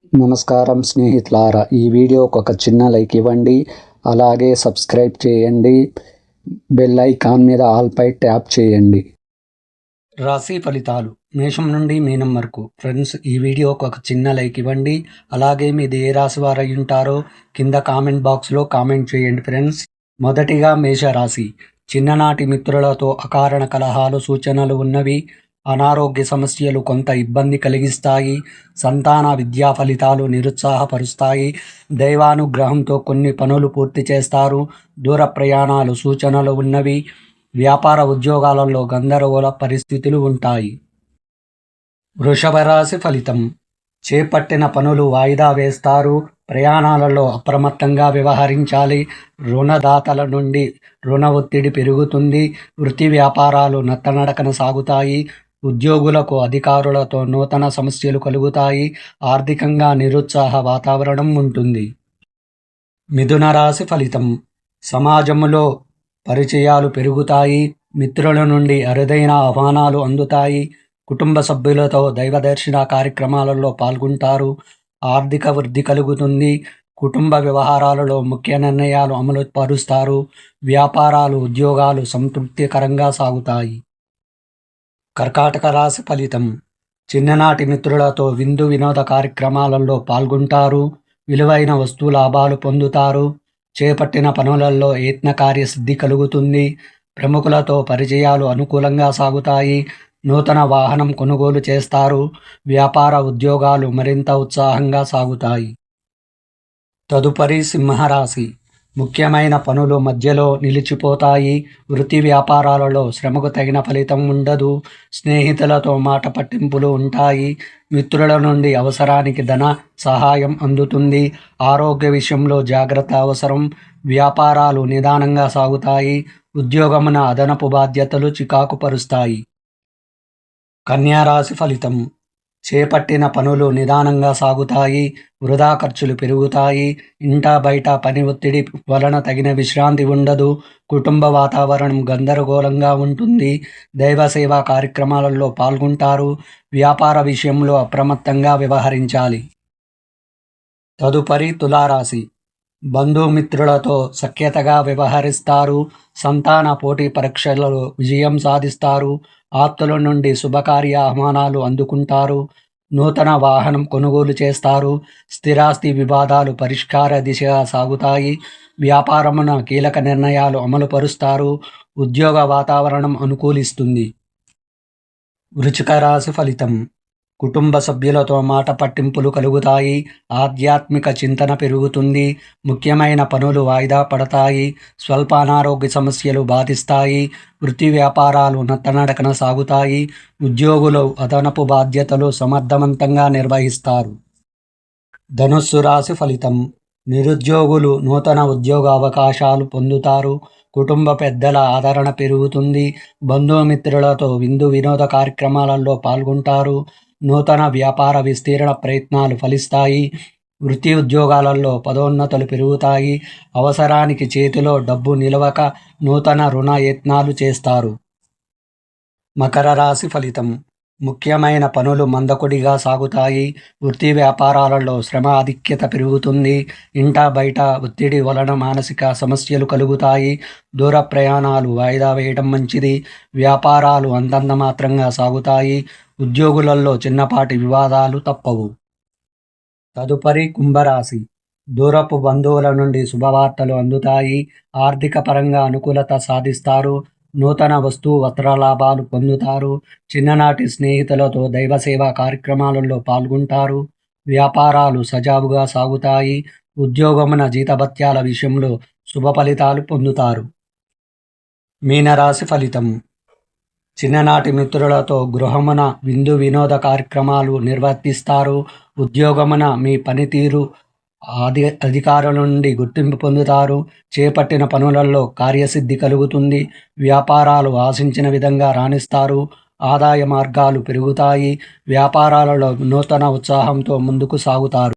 నమస్కారం స్నేహితులారా, ఈ వీడియోకి ఒక చిన్న లైక్ ఇవ్వండి. అలాగే సబ్స్క్రైబ్ చేయండి. బెల్ ఐకాన్ మీద ఆల్ పై ట్యాప్ చేయండి. రాశి ఫలితాలు మేషం నుండి మీనం వరకు. ఫ్రెండ్స్, ఈ వీడియోకి ఒక చిన్న లైక్ ఇవ్వండి. అలాగే మీది ఏ రాశి వారు అయి ఉంటారో కింద కామెంట్ బాక్స్లో కామెంట్ చేయండి. ఫ్రెండ్స్, మొదటిగా మేషరాశి. చిన్ననాటి మిత్రులతో అకారణ కలహాలు సూచనలు ఉన్నవి. అనారోగ్య సమస్యలు కొంత ఇబ్బంది కలిగిస్తాయి. సంతాన విద్యా ఫలితాలు నిరుత్సాహపరుస్తాయి. దైవానుగ్రహంతో కొన్ని పనులు పూర్తి చేస్తారు. దూర ప్రయాణాలు సూచనలు ఉన్నవి. వ్యాపార ఉద్యోగాలలో గందరగోళ పరిస్థితులు ఉంటాయి. వృషభ రాశి ఫలితం. చేపట్టిన పనులు వాయిదా వేస్తారు. ప్రయాణాలలో అప్రమత్తంగా వ్యవహరించాలి. రుణదాతల నుండి రుణ ఒత్తిడి పెరుగుతుంది. వృత్తి వ్యాపారాలు నత్తనడకన సాగుతాయి. ఉద్యోగులకు అధికారులతో నూతన సమస్యలు కలుగుతాయి. ఆర్థికంగా నిరుత్సాహ వాతావరణం ఉంటుంది. మిథున రాశి ఫలితం. సమాజంలో పరిచయాలు పెరుగుతాయి. మిత్రుల నుండి అరుదైన ఆహ్వానాలు అందుతాయి. కుటుంబ సభ్యులతో దైవ దర్శన కార్యక్రమాలలో పాల్గొంటారు. ఆర్థిక వృద్ధి కలుగుతుంది. కుటుంబ వ్యవహారాలలో ముఖ్య నిర్ణయాలు అమలు పరుస్తారు. వ్యాపారాలు ఉద్యోగాలు సంతృప్తికరంగా సాగుతాయి. కర్కాటక రాశి ఫలితం. చిన్ననాటి మిత్రులతో విందు వినోద కార్యక్రమాలలో పాల్గొంటారు. విలువైన వస్తు లాభాలు పొందుతారు. చేపట్టిన పనులలో యత్న కార్యసిద్ధి కలుగుతుంది. ప్రముఖులతో పరిచయాలు అనుకూలంగా సాగుతాయి. నూతన వాహనం కొనుగోలు చేస్తారు. వ్యాపార ఉద్యోగాలు మరింత ఉత్సాహంగా సాగుతాయి. తదుపరి సింహరాశి. ముఖ్యమైన పనులు మధ్యలో నిలిచిపోతాయి. వృత్తి వ్యాపారాలలో శ్రమకు తగిన ఫలితం ఉండదు. స్నేహితులతో మాట పట్టింపులు ఉంటాయి. మిత్రుల నుండి అవసరానికి ధన సహాయం అందుతుంది. ఆరోగ్య విషయంలో జాగ్రత్త అవసరం. వ్యాపారాలు నిదానంగా సాగుతాయి. ఉద్యోగమున అదనపు బాధ్యతలు చికాకు పరుస్తాయి. కన్యా రాశి ఫలితం. చేపట్టిన పనులు నిదానంగా సాగుతాయి. వృధా ఖర్చులు పెరుగుతాయి. ఇంట బయట పని ఒత్తిడి వలన తగిన విశ్రాంతి ఉండదు. కుటుంబ వాతావరణం గందరగోళంగా ఉంటుంది. దైవ సేవా కార్యక్రమాలలో పాల్గొంటారు. వ్యాపార విషయంలో అప్రమత్తంగా వ్యవహరించాలి. తదుపరి తులారాశి. బంధుమిత్రులతో సఖ్యతగా వ్యవహరిస్తారు. సంతాన పోటీ పరీక్షలలో విజయం సాధిస్తారు. ఆప్తుల నుండి శుభకార్య ఆహ్వానాలు అందుకుంటారు. నూతన వాహనం కొనుగోలు చేస్తారు. స్థిరాస్తి వివాదాలు పరిష్కార దిశగా సాగుతాయి. వ్యాపారమున కీలక నిర్ణయాలు అమలు పరుస్తారు. ఉద్యోగ వాతావరణం అనుకూలిస్తుంది. వృశ్చిక రాశి ఫలితం. కుటుంబ సభ్యులతో మాట పట్టింపులు కలుగుతాయి. ఆధ్యాత్మిక చింతన పెరుగుతుంది. ముఖ్యమైన పనులు వాయిదా పడతాయి. స్వల్ప అనారోగ్య సమస్యలు బాధిస్తాయి. వృత్తి వ్యాపారాలు నత్తనడకన సాగుతాయి. ఉద్యోగులు అదనపు బాధ్యతలు సమర్థవంతంగా నిర్వహిస్తారు. ధనుస్సు రాశి ఫలితం. నిరుద్యోగులు నూతన ఉద్యోగ అవకాశాలు పొందుతారు. కుటుంబ పెద్దల ఆదరణ పెరుగుతుంది. బంధుమిత్రులతో విందు వినోద కార్యక్రమాలలో పాల్గొంటారు. నూతన వ్యాపార విస్తీరణ ప్రయత్నాలు ఫలిస్తాయి. వృత్తి ఉద్యోగాలలో పదోన్నతులు పెరుగుతాయి. అవసరానికి చేతిలో డబ్బు నిలవక నూతన రుణ యత్నాలు చేస్తారు. మకర రాశి ఫలితం. ముఖ్యమైన పనులు మందకొడిగా సాగుతాయి. వృత్తి వ్యాపారాలలో శ్రమ ఆధిక్యత పెరుగుతుంది. ఇంట బయట ఒత్తిడి వలన మానసిక సమస్యలు కలుగుతాయి. దూర ప్రయాణాలు వాయిదా వేయడం మంచిది. వ్యాపారాలు అంతంత మాత్రంగా సాగుతాయి. ఉద్యోగులలో చిన్నపాటి వివాదాలు తప్పవు. తదుపరి కుంభరాశి. దూరపు బంధువుల నుండి శుభవార్తలు అందుతాయి. ఆర్థిక పరంగా అనుకూలత సాధిస్తారు. నూతన వస్తు వస్త్ర లాభాలు పొందుతారు. చిన్ననాటి స్నేహితులతో దైవ సేవా కార్యక్రమాలలో పాల్గొంటారు. వ్యాపారాలు సజావుగా సాగుతాయి. ఉద్యోగమున జీతభత్యాల విషయంలో శుభ ఫలితాలు పొందుతారు. మీనరాశి ఫలితం. చిన్ననాటి మిత్రులతో గృహమున విందు వినోద కార్యక్రమాలు నిర్వర్తిస్తారు. ఉద్యోగమున మీ పనితీరు అధికారుల నుండి గుర్తింపు పొందుతారు. చేపట్టిన పనులలో కార్యసిద్ధి కలుగుతుంది. వ్యాపారాలు ఆశించిన విధంగా రాణిస్తారు. ఆదాయ మార్గాలు పెరుగుతాయి. వ్యాపారాలలో నూతన ఉత్సాహంతో ముందుకు సాగుతారు.